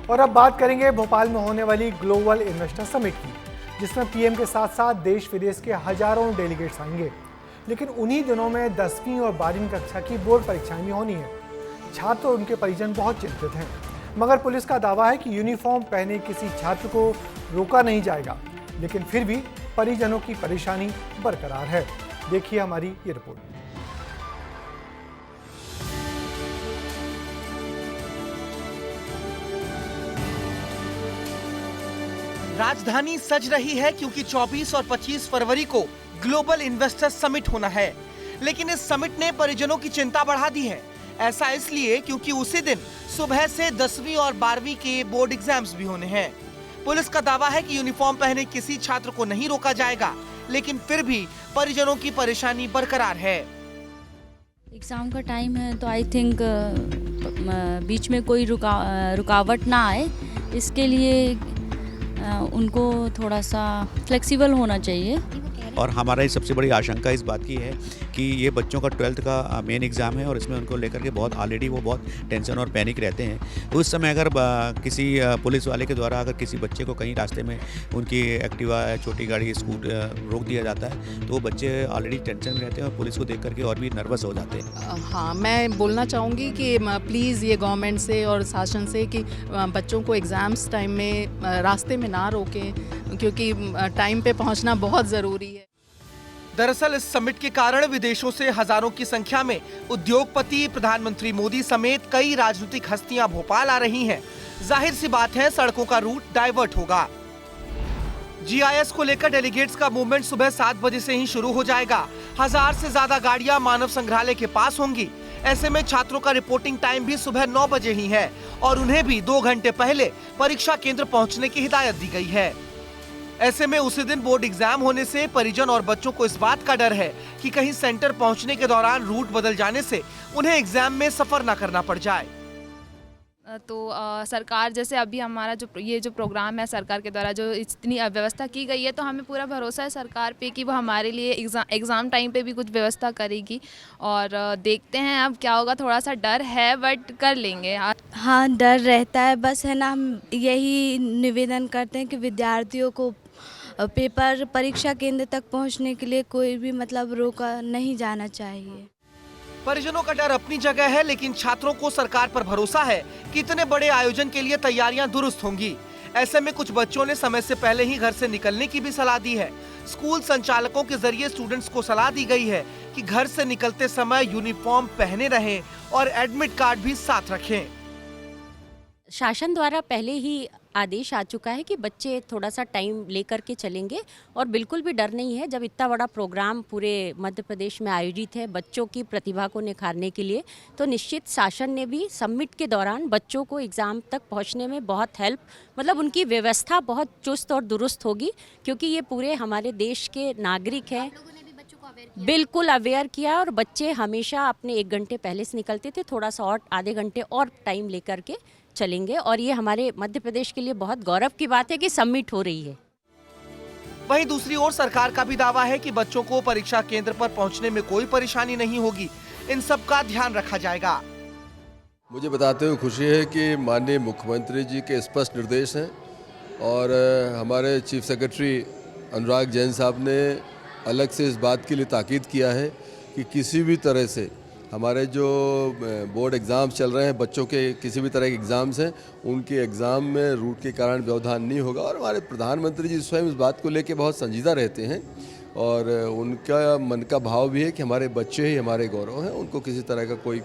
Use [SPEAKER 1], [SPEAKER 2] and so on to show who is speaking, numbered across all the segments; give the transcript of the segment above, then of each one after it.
[SPEAKER 1] और अब बात करेंगे भोपाल में होने वाली ग्लोबल इन्वेस्टर समिट की, जिसमें पीएम के साथ साथ देश विदेश के हजारों डेलीगेट्स आएंगे। लेकिन उन्हीं दिनों में 10वीं और 12वीं कक्षा की बोर्ड परीक्षाएं भी होनी है। छात्र और उनके परिजन बहुत चिंतित हैं, मगर पुलिस का दावा है कि यूनिफॉर्म पहने किसी छात्र को रोका नहीं जाएगा। लेकिन फिर भी परिजनों की परेशानी बरकरार है। देखिए हमारी ये रिपोर्ट।
[SPEAKER 2] राजधानी सज रही है क्योंकि 24 और 25 फरवरी को ग्लोबल इन्वेस्टर समिट होना है। लेकिन इस समिट ने परिजनों की चिंता बढ़ा दी है। ऐसा इसलिए क्योंकि उसी दिन सुबह से 10वीं और 12वीं के बोर्ड एग्जाम्स भी होने हैं। पुलिस का दावा है कि यूनिफॉर्म पहने किसी छात्र को नहीं रोका जाएगा, लेकिन फिर भी परिजनों की परेशानी बरकरार है।
[SPEAKER 3] एग्ज़ाम का टाइम है तो आई थिंक बीच में कोई रुकावट ना आए, इसके लिए उनको थोड़ा सा फ्लेक्सिबल होना चाहिए।
[SPEAKER 4] और हमारी सबसे बड़ी आशंका इस बात की है कि ये बच्चों का 12th का मेन एग्ज़ाम है और इसमें उनको लेकर के ऑलरेडी वो बहुत टेंशन और पैनिक रहते हैं। उस समय अगर किसी पुलिस वाले के द्वारा अगर किसी बच्चे को कहीं रास्ते में उनकी एक्टिवा छोटी गाड़ी स्कूटर रोक दिया जाता है तो वो बच्चे ऑलरेडी टेंशन में रहते हैं और पुलिस को देख करके और भी नर्वस हो जाते हैं।
[SPEAKER 5] हाँ, मैं बोलना चाहूँगी कि प्लीज़ ये गवर्नमेंट से और शासन से कि बच्चों को एग्ज़ाम्स टाइम में रास्ते में ना रोकें, क्योंकि टाइम पे पहुँचना बहुत ज़रूरी है।
[SPEAKER 2] दरअसल इस समिट के कारण विदेशों से हजारों की संख्या में उद्योगपति, प्रधानमंत्री मोदी समेत कई राजनीतिक हस्तियां भोपाल आ रही हैं। जाहिर सी बात है, सड़कों का रूट डाइवर्ट होगा। जीआईएस को लेकर डेलीगेट्स का मूवमेंट सुबह 7 बजे से ही शुरू हो जाएगा। 1000 से ज्यादा गाड़ियां मानव संग्रहालय के पास होंगी। ऐसे में छात्रों का रिपोर्टिंग टाइम भी सुबह 9 बजे ही है और उन्हें भी 2 घंटे पहले परीक्षा केंद्र पहुँचने की हिदायत दी गई है। ऐसे में उसी दिन बोर्ड एग्जाम होने से परिजन और बच्चों को इस बात का डर है कि कहीं सेंटर पहुंचने के दौरान रूट बदल जाने से उन्हें एग्जाम में सफर न करना पड़ जाए।
[SPEAKER 6] तो सरकार जैसे अभी हमारा जो प्रोग्राम है सरकार के द्वारा जो इतनी व्यवस्था की गई है, तो हमें पूरा भरोसा है सरकार पे कि वो हमारे लिए एग्ज़ाम टाइम पे भी कुछ व्यवस्था करेगी। और देखते हैं अब क्या होगा। थोड़ा सा डर है बट कर लेंगे।
[SPEAKER 3] हाँ, डर रहता है, बस है ना। हम यही निवेदन करते हैं कि विद्यार्थियों को पेपर परीक्षा केंद्र तक पहुंचने के लिए कोई भी रोका नहीं जाना चाहिए।
[SPEAKER 2] परिजनों का डर अपनी जगह है, लेकिन छात्रों को सरकार पर भरोसा है कि इतने बड़े आयोजन के लिए तैयारियां दुरुस्त होंगी। ऐसे में कुछ बच्चों ने समय से पहले ही घर से निकलने की भी सलाह दी है। स्कूल संचालकों के जरिए स्टूडेंट्स को सलाह दी गई है कि घर से निकलते समय यूनिफॉर्म पहने रहें और एडमिट कार्ड भी साथ रखें।
[SPEAKER 7] शासन द्वारा पहले ही आदेश आ चुका है कि बच्चे थोड़ा सा टाइम लेकर के चलेंगे और बिल्कुल भी डर नहीं है। जब इतना बड़ा प्रोग्राम पूरे मध्य प्रदेश में आयोजित है बच्चों की प्रतिभा को निखारने के लिए, तो निश्चित शासन ने भी समिट के दौरान बच्चों को एग्ज़ाम तक पहुंचने में बहुत हेल्प उनकी व्यवस्था बहुत चुस्त और दुरुस्त होगी, क्योंकि ये पूरे हमारे देश के नागरिक हैं। बिल्कुल अवेयर किया और बच्चे हमेशा अपने 1 घंटे पहले से निकलते थे, थोड़ा सा और आधे घंटे और टाइम लेकर के चलेंगे। और ये हमारे मध्य प्रदेश के लिए बहुत गौरव की बात है कि समिट हो रही है।
[SPEAKER 2] वहीं दूसरी ओर सरकार का भी दावा है कि बच्चों को परीक्षा केंद्र पर पहुंचने में कोई परेशानी नहीं होगी। इन सब का ध्यान रखा जाएगा।
[SPEAKER 8] मुझे बताते हुए खुशी है कि माननीय मुख्यमंत्री जी के स्पष्ट निर्देश हैं और हमारे चीफ सेक्रेटरी अनुराग जैन साहब ने अलग से इस बात के लिए ताकीद किया है कि किसी भी तरह से हमारे जो बोर्ड एग्ज़ाम्स चल रहे हैं, बच्चों के किसी भी तरह के एग्ज़ाम्स हैं, उनके एग्ज़ाम में रूट के कारण व्यवधान नहीं होगा। और हमारे प्रधानमंत्री जी स्वयं इस बात को लेकर बहुत संजीदा रहते हैं और उनका मन का भाव भी है कि हमारे बच्चे ही हमारे गौरव हैं। उनको किसी तरह का कोई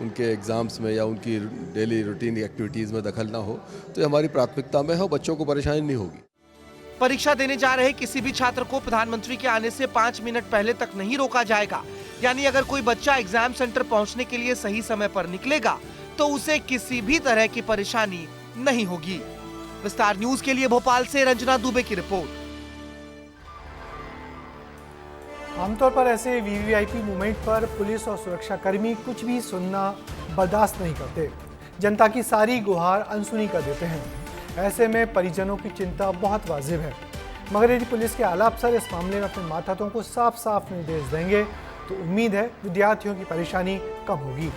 [SPEAKER 8] उनके एग्ज़ाम्स में या उनकी डेली रूटीन एक्टिविटीज़ में दखल ना हो, तो हमारी प्राथमिकता में हो, बच्चों को परेशानी नहीं होगी।
[SPEAKER 2] परीक्षा देने जा रहे किसी भी छात्र को प्रधानमंत्री के आने से 5 मिनट पहले तक नहीं रोका जाएगा। यानी अगर कोई बच्चा एग्जाम सेंटर पहुंचने के लिए सही समय पर निकलेगा तो उसे किसी भी तरह की परेशानी नहीं होगी। विस्तार न्यूज के लिए भोपाल से रंजना दुबे की रिपोर्ट।
[SPEAKER 1] आमतौर पर ऐसे वीवीआईपी मूवमेंट पर पुलिस और सुरक्षा कर्मी कुछ भी सुनना बर्दाश्त नहीं करते। जनता की सारी गुहार अनसुनी कर देते हैं। ऐसे में परिजनों की चिंता बहुत वाजिब है, मगर यदि पुलिस के आला अफसर इस मामले में अपने मातहतों को साफ साफ निर्देश देंगे तो उम्मीद है विद्यार्थियों की परेशानी कम होगी।